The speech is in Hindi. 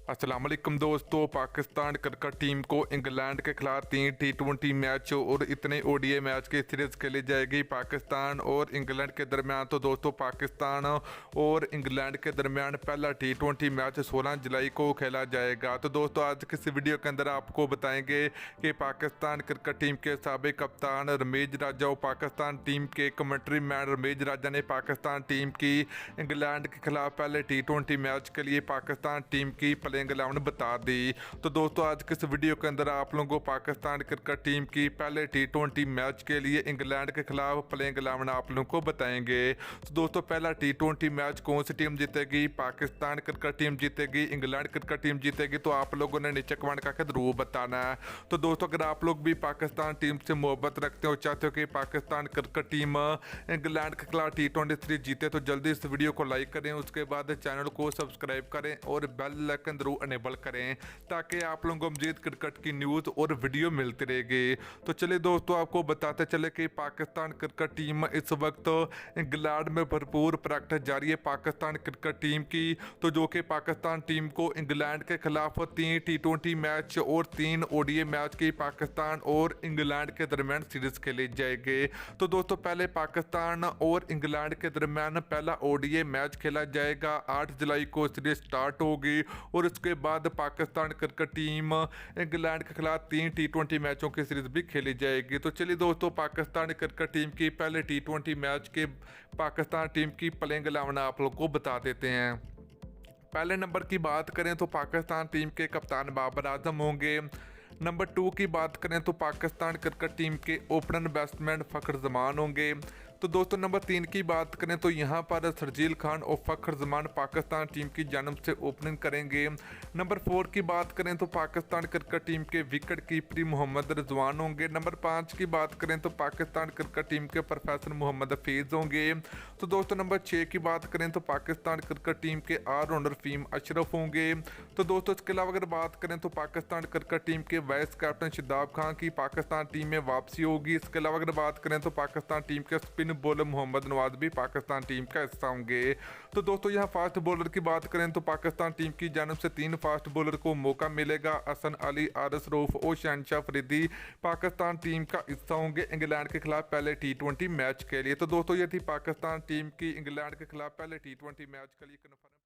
अस्सलाम वालेकुम दोस्तों। पाकिस्तान क्रिकेट टीम को इंग्लैंड के खिलाफ 3 T20 मैच और इतने ODI मैच की सीरीज खेली जाएगी पाकिस्तान और इंग्लैंड के दरमियान। तो दोस्तों पाकिस्तान और इंग्लैंड के दरमियान पहला T20 मैच 16 जुलाई को खेला जाएगा। तो दोस्तों आज की इस वीडियो के अंदर आपको बताएंगे कि पाकिस्तान क्रिकेट टीम के साबिक कप्तान रमीज राजा और पाकिस्तान टीम के कमेंट्री मैन रमीज राजा ने पाकिस्तान टीम की इंग्लैंड के खिलाफ पहले T20 मैच के लिए पाकिस्तान टीम की प्लेइंग 11 बता दी। तो दोस्तों आज के इस वीडियो के अंदर आप लोगों को पाकिस्तान क्रिकेट टीम की पहले T20 मैच के लिए इंग्लैंड के खिलाफ प्लेइंग 11 आप लोगों को बताएंगे। तो दोस्तों पहला T20 मैच कौन सी टीम जीतेगी? पाकिस्तान क्रिकेट टीम जीतेगी, इंग्लैंड क्रिकेट टीम जीतेगी? तो आप लोगों ने नीचे कमेंट करके जरूर बताना है। तो दोस्तों अगर आप लोग भी पाकिस्तान टीम से मोहब्बत रखते हो, चाहते हो कि पाकिस्तान क्रिकेट टीम इंग्लैंड के खिलाफ T20 सीरीज जीते, तो जल्दी इस वीडियो को लाइक करें, उसके बाद चैनल को सब्सक्राइब करें और बेल आइकन जरूर अनेबल करें ताकि आप लोगों को मजीद क्रिकेट की न्यूज़ और वीडियो मिलती रहेगी। तो चलिए दोस्तों आपको बताते चले कि पाकिस्तान क्रिकेट टीम इस वक्त इंग्लैंड में भरपूर प्रैक्टिस जारी है पाकिस्तान क्रिकेट टीम की। तो जो कि पाकिस्तान टीम को इंग्लैंड के खिलाफ 3 T20 मैच और 3 ODI मैच की पाकिस्तान और इंग्लैंड के दरमियान सीरीज खेली जाएगी। तो दोस्तों पहले पाकिस्तान और इंग्लैंड के दरमियान पहला ODI मैच खेला जाएगा। 8 जुलाई को सीरीज स्टार्ट होगी और उसके बाद पाकिस्तान क्रिकेट टीम इंग्लैंड के खिलाफ 3 T20 मैचों की सीरीज भी खेली जाएगी। तो चलिए दोस्तों पाकिस्तान क्रिकेट टीम की पहले T20 मैच के पाकिस्तान टीम की प्लेइंग 11 आप लोग को बता देते हैं। पहले नंबर की बात करें तो पाकिस्तान टीम के कप्तान बाबर आजम होंगे। नंबर 2 की बात करें तो पाकिस्तान क्रिकेट टीम के ओपनर बैट्समैन फ़खर जमान होंगे। तो दोस्तों नंबर 3 की बात करें तो यहाँ पर शर्जील खान और फ़खर जमान पाकिस्तान टीम की जानब से ओपनिंग करेंगे। नंबर 4 की बात करें तो पाकिस्तान क्रिकेट टीम के विकेट कीपर मोहम्मद रिजवान होंगे। नंबर 5 की बात करें तो पाकिस्तान क्रिकेट टीम के प्रोफेसर मोहम्मद हफीज़ होंगे। तो दोस्तों नंबर 6 की बात करें तो पाकिस्तान क्रिकेट टीम के ऑलराउंडर फ़हीम अशरफ होंगे। तो दोस्तों इसके अलावा अगर बात करें तो पाकिस्तान क्रिकेट टीम के वाइस कैप्टन शादाब खान की पाकिस्तान टीम में वापसी होगी। इसके अलावा अगर बात करें तो पाकिस्तान टीम के स्पिन बॉलर मोहम्मद नवाज भी पाकिस्तान टीम का हिस्सा होंगे। तो दोस्तों यहाँ फास्ट बॉलर की बात करें तो पाकिस्तान टीम की जानब से 3 फास्ट बॉलर को मौका मिलेगा। हसन अली, आरिस रऊफ और शहनशाह फरीदी पाकिस्तान टीम का हिस्सा होंगे इंग्लैंड के खिलाफ पहले T20 मैच के लिए। तो दोस्तों ये थी पाकिस्तान टीम की इंग्लैंड के खिलाफ पहले T20 मैच के लिए